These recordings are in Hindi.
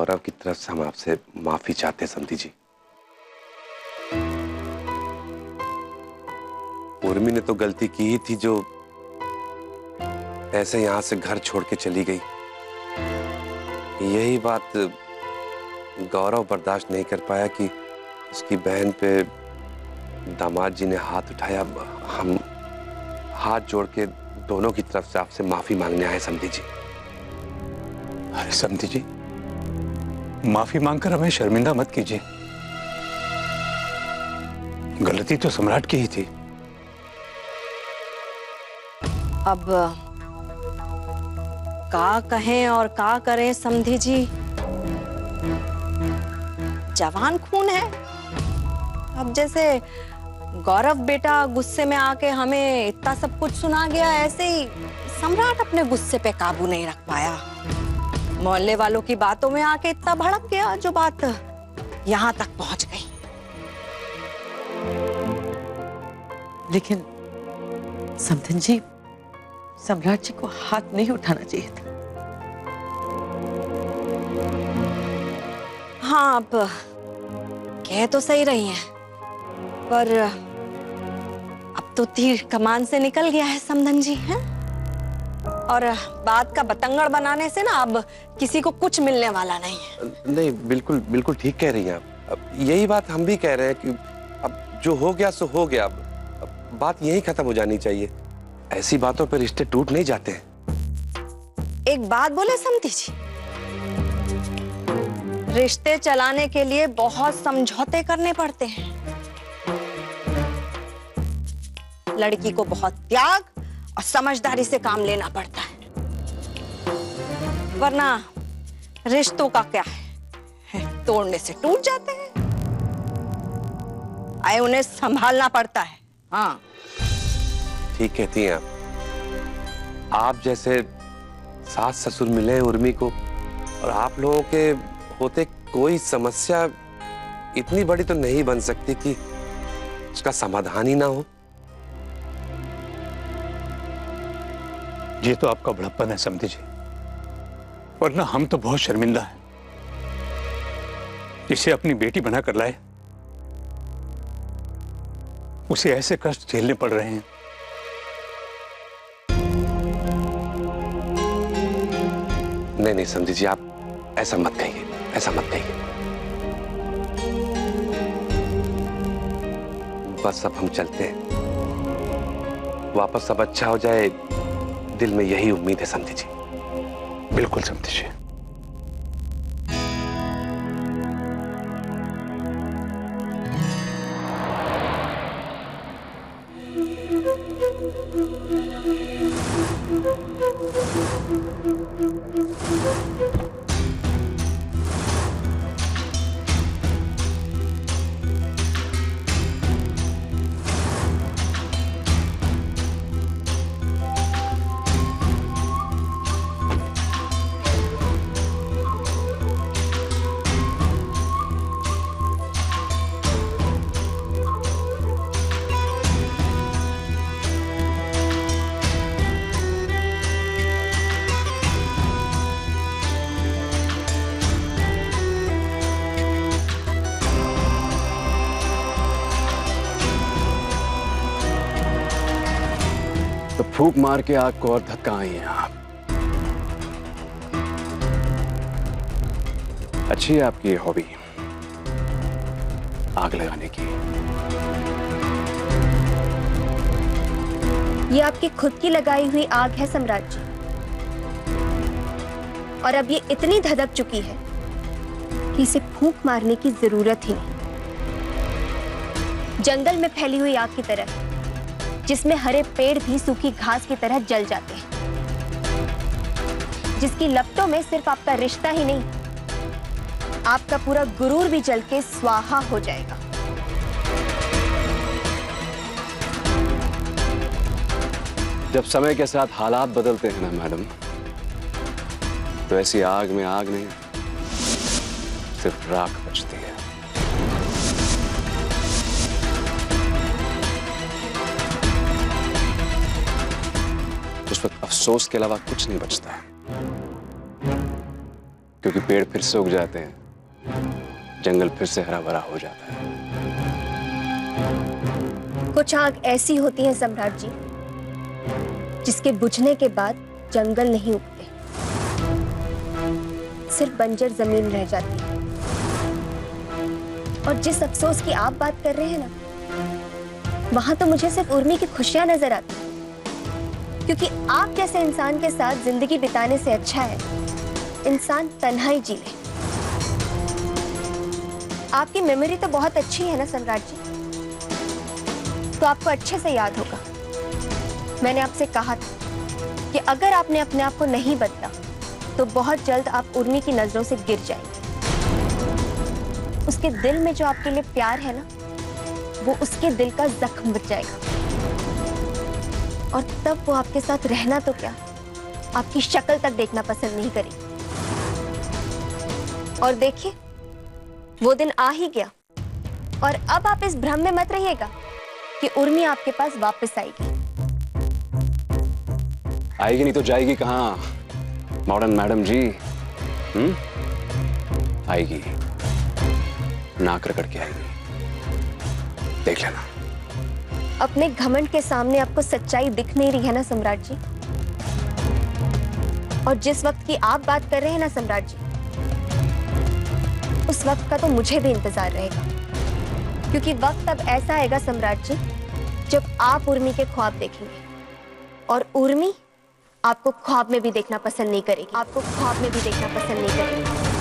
गौरव की तरफ से हम आपसे माफी चाहते हैं समधी जी। उर्मी ने तो गलती की ही थी जो ऐसे यहां से घर छोड़ के चली गई। यही बात गौरव बर्दाश्त नहीं कर पाया कि उसकी बहन पे दामाद जी ने हाथ उठाया। हम हाथ जोड़ के दोनों की तरफ से आपसे माफी मांगने आए समधी जी। अरे समधी जी, माफी मांगकर हमें शर्मिंदा मत कीजिए। गलती तो सम्राट की ही थी। अब का कहें और का करें समधी जी, जवान खून है। अब जैसे गौरव बेटा गुस्से में आके हमें इतना सब कुछ सुना गया, ऐसे ही सम्राट अपने गुस्से पे काबू नहीं रख पाया। मोहल्ले वालों की बातों में आके इतना भड़क गया जो बात यहां तक पहुंच गई। लेकिन समधन जी, सम्राट जी को हाथ नहीं उठाना चाहिए था। हाँ, अब कह तो सही रही हैं, पर अब तो तीर कमान से निकल गया है समधन जी, हैं? और बात का बतंगड़ बनाने से ना अब किसी को कुछ मिलने वाला नहीं है। नहीं, बिल्कुल बिल्कुल ठीक कह रही हैं आप। अब यही बात हम भी कह रहे हैं कि अब जो हो गया सो हो गया। अब बात यही खत्म हो जानी चाहिए। ऐसी बातों पर रिश्ते टूट नहीं जाते हैं। एक बात बोले समधी जी, रिश्ते चलाने के लिए बहुत समझौते करने पड़ते हैं। लड़की को बहुत त्याग और समझदारी से काम लेना पड़ता है, वरना रिश्तों का क्या है, तोड़ने से टूट जाते हैं। आए उन्हें संभालना पड़ता है। हाँ, ठीक कहती हैं आप। आप जैसे सास ससुर मिले उर्मी को, और आप लोगों के होते कोई समस्या इतनी बड़ी तो नहीं बन सकती कि उसका समाधान ही ना हो। ये तो आपका बड़प्पन है समधी जी, वरना हम तो बहुत शर्मिंदा हैं। जिसे अपनी बेटी बनाकर लाए, उसे ऐसे कष्ट झेलने पड़ रहे हैं। नहीं नहीं समझी जी, आप ऐसा मत कहिए, ऐसा मत कहिए। बस अब हम चलते हैं। वापस सब अच्छा हो जाए, दिल में यही उम्मीद है समझी जी। बिल्कुल समझी जी। तो फूंक मार के आग को और धक्का आई हैं आप। अच्छी है आपकी ये हॉबी, आग लगाने की। ये आपकी खुद की लगाई हुई आग है सम्राट जी, और अब ये इतनी धधक चुकी है कि इसे फूंक मारने की जरूरत ही नहीं। जंगल में फैली हुई आग की तरह, जिसमें हरे पेड़ भी सूखी घास की तरह जल जाते हैं, जिसकी लपटों में सिर्फ आपका रिश्ता ही नहीं, आपका पूरा गुरूर भी जल के स्वाहा हो जाएगा। जब समय के साथ हालात बदलते हैं ना मैडम, तो ऐसी आग में आग नहीं, सिर्फ राख बचती है। उस वक्त अफसोस के अलावा कुछ नहीं बचता है। क्योंकि पेड़ फिर से उग जाते हैं, जंगल फिर से हरा भरा हो जाता है। कुछ आग ऐसी होती है सम्राट जी, जिसके बुझने के बाद जंगल नहीं उगते, सिर्फ बंजर जमीन रह जाती है। और जिस अफसोस की आप बात कर रहे हैं ना, वहां तो मुझे सिर्फ उर्मी की खुशियां नजर आती, क्योंकि आप जैसे इंसान के साथ जिंदगी बिताने से अच्छा है इंसान तन्हाई जी ले। आपकी मेमोरी तो बहुत अच्छी है ना सम्राट जी, तो आपको अच्छे से याद होगा मैंने आपसे कहा था कि अगर आपने अपने आप को नहीं बदला तो बहुत जल्द आप उर्मी की नजरों से गिर जाएंगे। उसके दिल में जो आपके लिए प्यार है ना, वो उसके दिल का जख्म बच जाएगा, और तब वो आपके साथ रहना तो क्या, आपकी शक्ल तक देखना पसंद नहीं करेगी। और देखिए, वो दिन आ ही गया, और अब आप इस भ्रम में मत रहिएगा कि उर्मी आपके पास वापस आएगी। आएगी नहीं तो जाएगी कहाँ मॉडर्न मैडम जी? आएगी, नाक रगड़ के आएगी, देख लेना। अपने घमंड के सामने आपको सच्चाई दिख नहीं रही है ना सम्राट जी? और जिस वक्त की आप बात कर रहे हैं ना सम्राट जी, उस वक्त का तो मुझे भी इंतजार रहेगा, क्योंकि वक्त अब ऐसा आएगा सम्राट जी जब आप उर्मी के ख्वाब देखेंगे, और उर्मी आपको ख्वाब में भी देखना पसंद नहीं करेगी, आपको ख्वाब में भी देखना पसंद नहीं करेगी।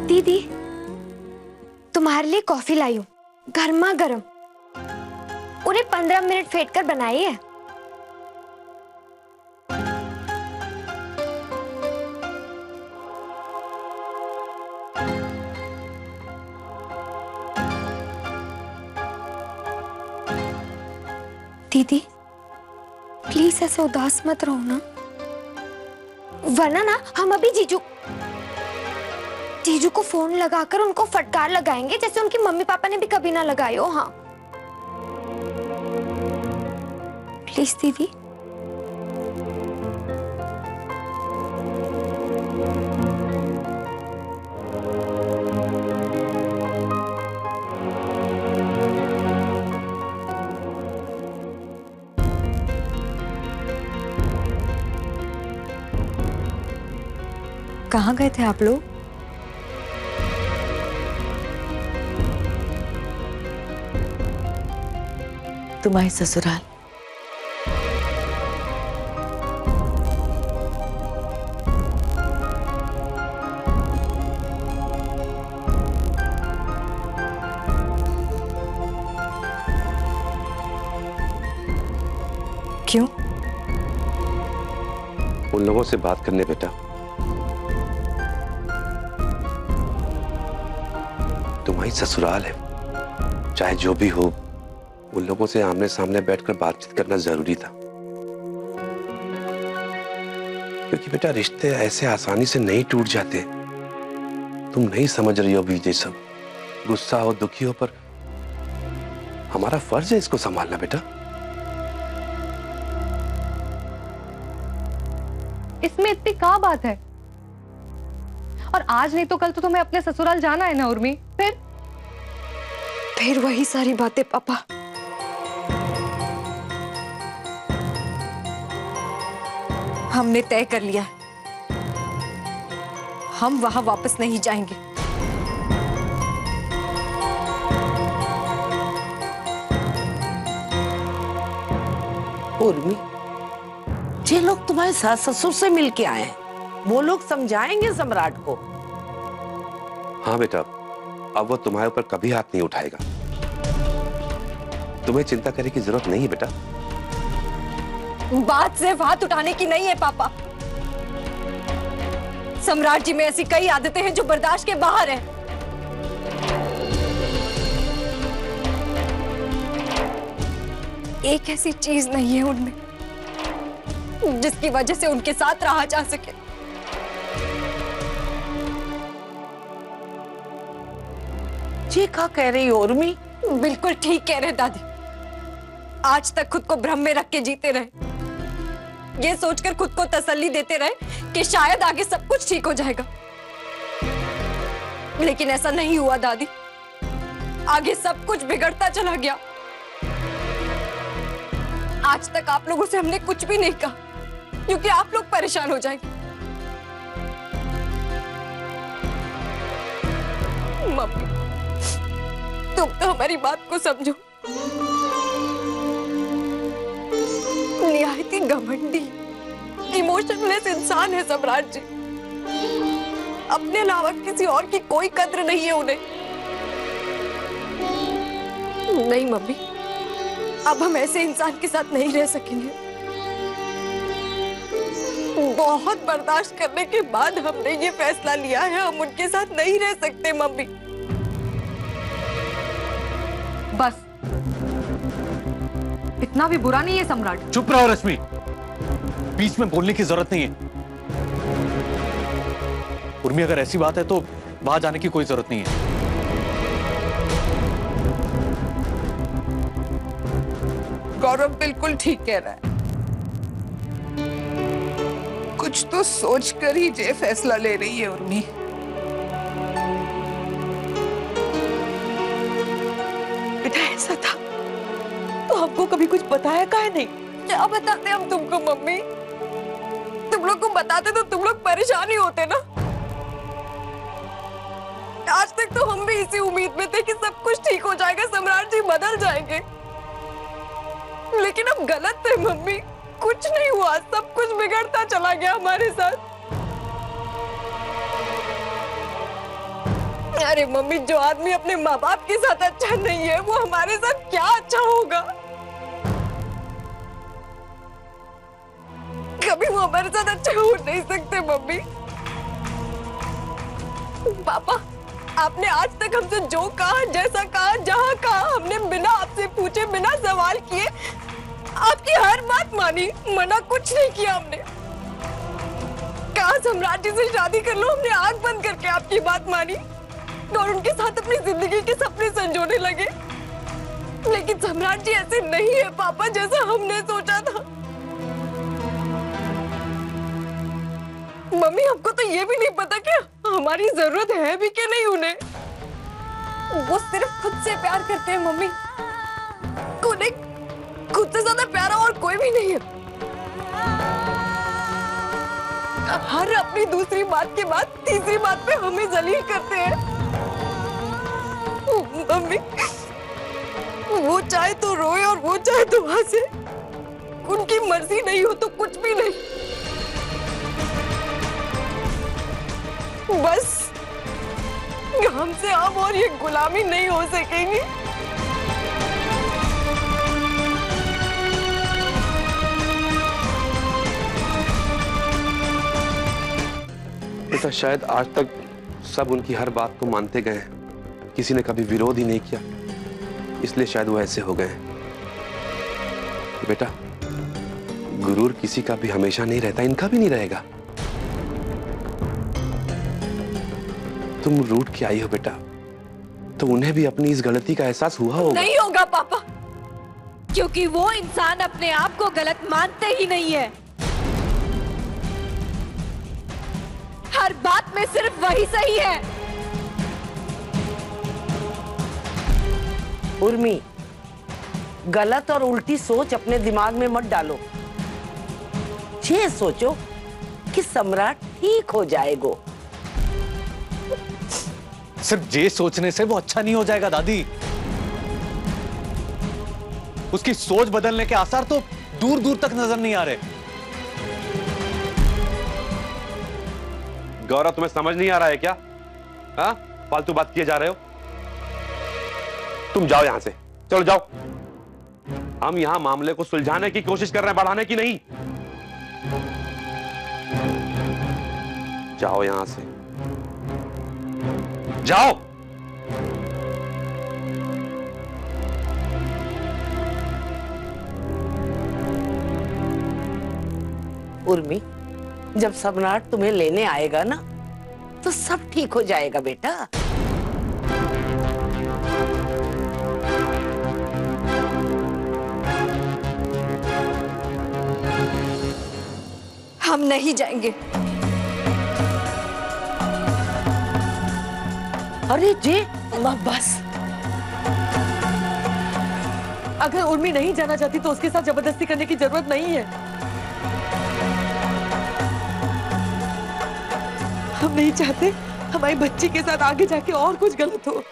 दीदी, तुम्हारे लिए कॉफी लाई हूं, गर्मा गर्म। उन्हें 15 मिनट फेंट कर बनाई है। दीदी, प्लीज ऐसे उदास मत रहो ना, वरना ना हम अभी जीजू को फोन लगाकर उनको फटकार लगाएंगे, जैसे उनकी मम्मी पापा ने भी कभी ना लगाई हो। हाँ प्लीज दीदी। कहाँ गए थे आप लोग? तुम्हारे ससुराल। क्यों? उन लोगों से बात करने बेटा। तुम्हारी ससुराल है, चाहे जो भी हो, उन लोगों से आमने सामने बैठकर बातचीत करना जरूरी था, क्योंकि बेटा रिश्ते ऐसे आसानी से नहीं टूट जाते। तुम नहीं समझ रही हो विजय, सब गुस्सा हो, दुखी हो, पर हमारा फर्ज है इसको संभालना बेटा। इसमें इतनी क्या बात है? और आज नहीं तो कल तो तुम्हें अपने ससुराल जाना है ना उर्मी। फिर वही सारी बातें पापा। हमने तय कर लिया है, हम वहां वापस नहीं जाएंगे। उर्मी, ये लोग तुम्हारे सास ससुर से मिलके आए हैं, वो लोग समझाएंगे सम्राट को। हाँ बेटा, अब वो तुम्हारे ऊपर कभी हाथ नहीं उठाएगा। तुम्हें चिंता करने की जरूरत नहीं है बेटा। बात सिर्फ हाथ उठाने की नहीं है पापा। सम्राट जी में ऐसी कई आदतें हैं जो बर्दाश्त के बाहर हैं। एक ऐसी चीज नहीं है उनमें जिसकी वजह से उनके साथ रहा जा सके। जी क्या कह रही हो उर्मी? बिल्कुल ठीक कह रहे दादी। आज तक खुद को भ्रम में रख के जीते रहे, ये सोचकर खुद को तसल्ली देते रहे कि शायद आगे सब कुछ ठीक हो जाएगा, लेकिन ऐसा नहीं हुआ दादी। आगे सब कुछ बिगड़ता चला गया। आज तक आप लोगों से हमने कुछ भी नहीं कहा क्योंकि आप लोग परेशान हो जाएंगे। मम्मी, तुम तो हमारी बात को समझो। निहायत ही घमंडी, इमोशनलेस इंसान है सम्राट जी। अपने अलावा किसी और की कोई कद्र नहीं है उन्हें। नहीं मम्मी, अब हम ऐसे इंसान के साथ नहीं रह सकेंगे। बहुत बर्दाश्त करने के बाद हमने ये फैसला लिया है, हम उनके साथ नहीं रह सकते मम्मी। बस इतना भी बुरा नहीं है सम्राट। चुप रहो रश्मि, बीच में बोलने की जरूरत नहीं है। उर्मी, अगर ऐसी बात है तो वहां जाने की कोई जरूरत नहीं है। गौरव बिल्कुल ठीक कह रहा है। कुछ तो सोच कर ही ये फैसला ले रही है उर्मी। बेटा ऐसा था तो हमको कभी कुछ बताया काहे नहीं? क्या बताते हम तुमको मम्मी? तुम लोग को बताते तो तुम लोग परेशान ही होते ना। आज तक तो हम भी इसी उम्मीद में थे कि सब कुछ ठीक हो जाएगा, सम्राट जी बदल जाएंगे, लेकिन अब गलत थे मम्मी। कुछ नहीं हुआ, सब कुछ बिगड़ता चला गया हमारे साथ। अरे मम्मी, जो आदमी अपने माँ बाप के साथ अच्छा नहीं है वो हमारे साथ क्या अच्छा होगा? कभी वो हमारे साथ अच्छा हो नहीं सकते मम्मी। पापा, आपने आज तक हमसे जो कहा, जैसा कहा, जहां कहा, हमने बिना आपसे पूछे, बिना सवाल किए आपकी हर बात मानी, मना कुछ नहीं किया हमने। कहा सम्राट जी से शादी कर लो, हमने आंख बंद करके आपकी बात मानी और उनके साथ अपनी जिंदगी के सपने संजोने लगे। लेकिन सम्राट जी ऐसे नहीं है पापा जैसा हमने सोचा था। मम्मी, हमको तो ये भी नहीं पता कि हमारी जरूरत है भी कि नहीं उन्हें। वो सिर्फ खुद से प्यार करते हैं मम्मी। उन्हें खुद से ज्यादा प्यारा और कोई भी नहीं है। हर अपनी दूसरी बात के बाद तीसरी बात पे हमें जलील करते हैं। मम्मी, वो चाहे तो रोए और वो चाहे तो हंसे, उनकी मर्जी नहीं हो तो कुछ भी नहीं। बस हमसे अब और ये गुलामी नहीं हो सकेंगी। बेटा, शायद आज तक सब उनकी हर बात को मानते गए हैं, किसी ने कभी विरोध ही नहीं किया, इसलिए शायद वो ऐसे हो गए हैं। बेटा, गुरूर किसी का भी हमेशा नहीं रहता, इनका भी नहीं रहेगा। तुम रूठ के आई हो बेटा, तो उन्हें भी अपनी इस गलती का एहसास हुआ होगा। नहीं होगा पापा, क्योंकि वो इंसान अपने आप को गलत मानते ही नहीं है। हर बात में सिर्फ वही सही है। उर्मी, गलत और उल्टी सोच अपने दिमाग में मत डालो। ये सोचो कि सम्राट ठीक हो जाएगा। सिर्फ ये सोचने से वो अच्छा नहीं हो जाएगा दादी। उसकी सोच बदलने के आसार तो दूर दूर तक नजर नहीं आ रहे। गौरव, तुम्हें समझ नहीं आ रहा है क्या? हाँ, फालतू बात किए जा रहे हो। तुम जाओ यहां से, चलो जाओ। हम यहां मामले को सुलझाने की कोशिश कर रहे हैं, बढ़ाने की नहीं। जाओ यहां से, जाओ। उर्मी, जब सम्राट तुम्हें लेने आएगा ना तो सब ठीक हो जाएगा बेटा। हम नहीं जाएंगे। अरे जी, माँ बस। अगर उर्मी नहीं जाना चाहती तो उसके साथ जबरदस्ती करने की जरूरत नहीं है। हम नहीं चाहते हमारी बच्ची के साथ आगे जाके और कुछ गलत हो।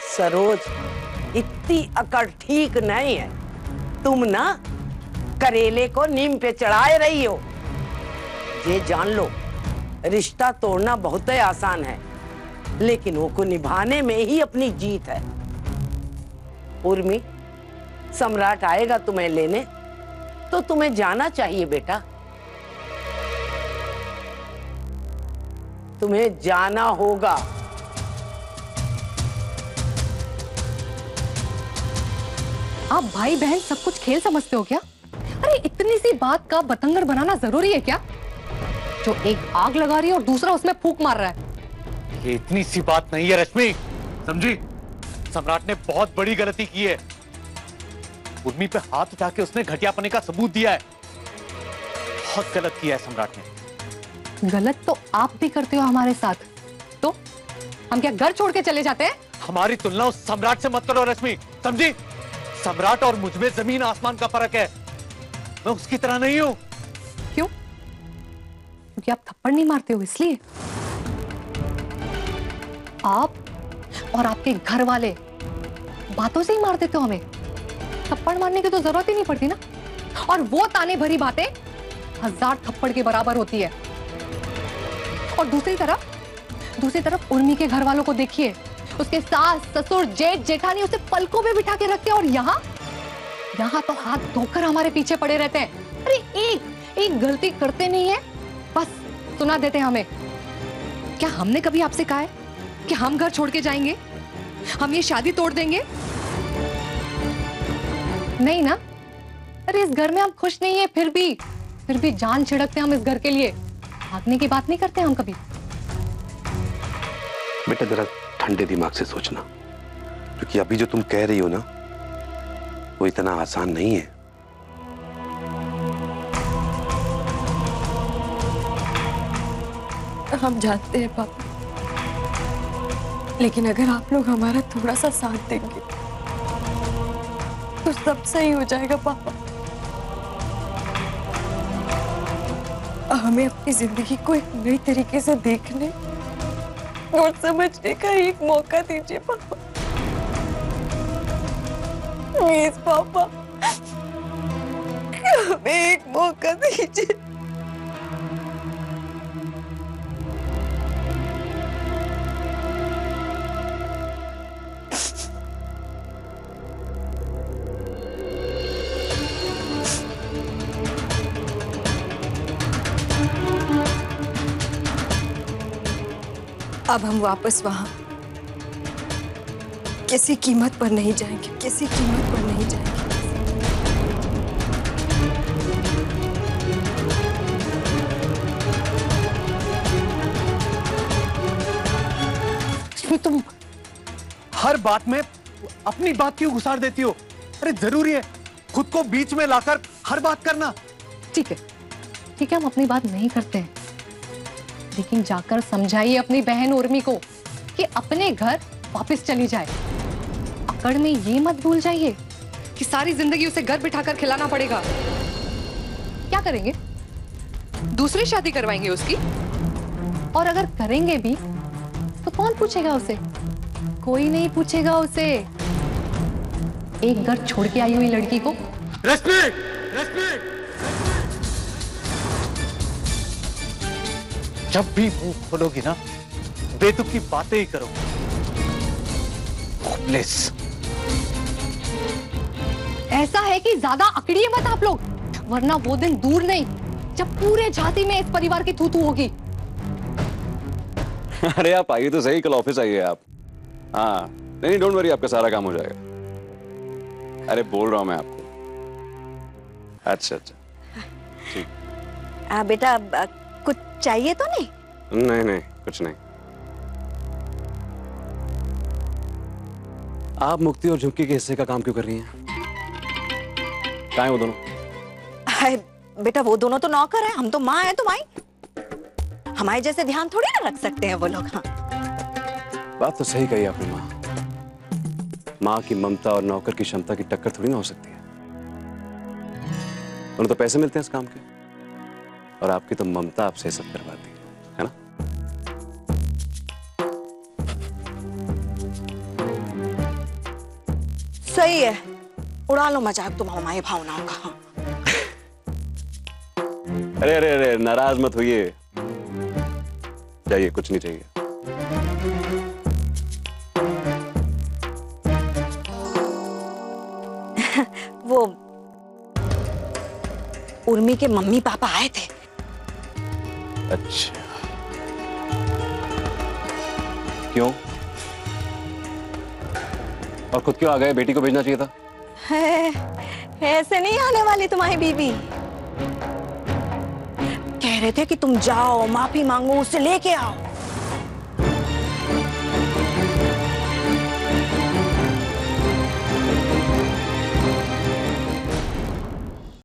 सरोज, इतनी अकड़ ठीक नहीं है। तुम ना करेले को नीम पे चढ़ाए रही हो। ये जान लो, रिश्ता तोड़ना बहुत ही आसान है, लेकिन वो को निभाने में ही अपनी जीत है। उर्मी, सम्राट आएगा तुम्हें लेने तो तुम्हें जाना चाहिए बेटा। तुम्हें जाना होगा। आप भाई बहन सब कुछ खेल समझते हो क्या? अरे इतनी सी बात का बतंगड़ बनाना जरूरी है क्या? जो एक आग लगा रही है और दूसरा उसमें फूंक मार रहा है। ये इतनी सी बात नहीं है रश्मि, समझी? सम्राट ने बहुत बड़ी गलती की है। उर्मी पे हाथ उठा के उसने घटियापने का सबूत दिया है। बहुत गलत किया है सम्राट ने। गलत तो आप भी करते हो हमारे साथ। तो हम क्या घर छोड़ के चले जाते हैं? हमारी तुलना उस सम्राट से मत करो रश्मि, समझी? सम्राट और मुझ में जमीन आसमान का फर्क है। मैं उसकी तरह नहीं हूं। क्यों? क्योंकि आप थप्पड़ नहीं मारते हो इसलिए? आप और आपके घर वाले बातों से ही मार देते हो हमें। थप्पड़ मारने की तो जरूरत ही नहीं पड़ती ना। और वो ताने भरी बातें 1000 थप्पड़ के बराबर होती है। और दूसरी तरफ उर्मी के घर वालों को देखिए। उसके सास, ससुर, जेठ, जेठानी उसे पलकों पे बिठा के रखते हैं और यहाँ तो हाथ धोकर हमारे पीछे पड़े रहते हैं। अरे एक गलती करते नहीं है, बस सुना देते हैं हमें। क्या हमने कभी आपसे कहा है कि हम घर छोड़ के जाएंगे, हम ये शादी तोड़ देंगे? नहीं ना। अरे इस घर में हम खुश नहीं है, फिर भी जान छिड़कते हैं हम इस घर के लिए। भागने की बात नहीं करते हम कभी। बेटा जरा ठंडे दिमाग से सोचना, क्योंकि अभी जो तुम कह रही हो ना वो इतना आसान नहीं है। हम जानते हैं पापा, लेकिन अगर आप लोग हमारा थोड़ा सा साथ देंगे तो सब सही हो जाएगा पापा। हमें अपनी जिंदगी को एक नई तरीके से देखने और समझने का एक मौका दीजिए पापा। प्लीज पापा, हमें एक मौका दीजिए। अब हम वापस वहां किसी कीमत पर नहीं जाएंगे, किसी कीमत पर नहीं जाएंगे। तुम हर बात में अपनी बात क्यों घुसाड़ देती हो? अरे जरूरी है खुद को बीच में लाकर हर बात करना? ठीक है, हम अपनी बात नहीं करते हैं, लेकिन जाकर समझाइए अपनी बहन उर्मी को कि अपने घर वापस चली जाए। अकड़ में ये मत भूल जाइए कि सारी जिंदगी उसे घर बिठाकर खिलाना पड़ेगा। क्या करेंगे? दूसरी शादी करवाएंगे उसकी? और अगर करेंगे भी तो कौन पूछेगा उसे? कोई नहीं पूछेगा उसे। एक घर छोड़ के आई हुई लड़की को रेस्पेक्ट। जब भी मुंह खोलोगी ना बेतुकी की बातें ही करो। ऐसा है कि ज्यादा अकड़िए मत आप लोग, वरना वो दिन दूर नहीं जब पूरे झांसी में इस परिवार की थू-थू होगी। अरे आप आइए तो सही, कल ऑफिस आइए आप। हाँ नहीं डोंट वरी, आपका सारा काम हो जाएगा। अरे बोल रहा हूं मैं आपको। अच्छा अच्छा ठीक। बेटा कुछ चाहिए तो नहीं? नहीं नहीं कुछ नहीं। आप मुक्ति और झुमकी के हिस्से का काम क्यों कर रही हैं? कहाँ हैं वो दोनों? बेटा वो दोनों तो नौकर है, हम तो माँ है तुम्हारी। हमारे जैसे ध्यान थोड़ी ना रख सकते हैं वो लोग। हाँ बात तो सही कही आपने माँ। माँ की ममता और नौकर की क्षमता की टक्कर थोड़ी ना हो सकती है। उन्हें तो पैसे मिलते हैं इस काम के, और आपकी तो ममता आपसे सब करवाती है ना? सही है, उड़ा लो मजाक तुम हमारी भावनाओं का। हाँ। अरे अरे अरे नाराज मत होइए, जाइए, कुछ नहीं चाहिए। वो उर्मी के मम्मी पापा आए थे। अच्छा क्यों? और खुद क्यों आ गए? बेटी को भेजना चाहिए था। ऐसे नहीं आने वाली तुम्हारी बीवी। कह रहे थे कि तुम जाओ, माफी मांगो, उसे लेके आओ।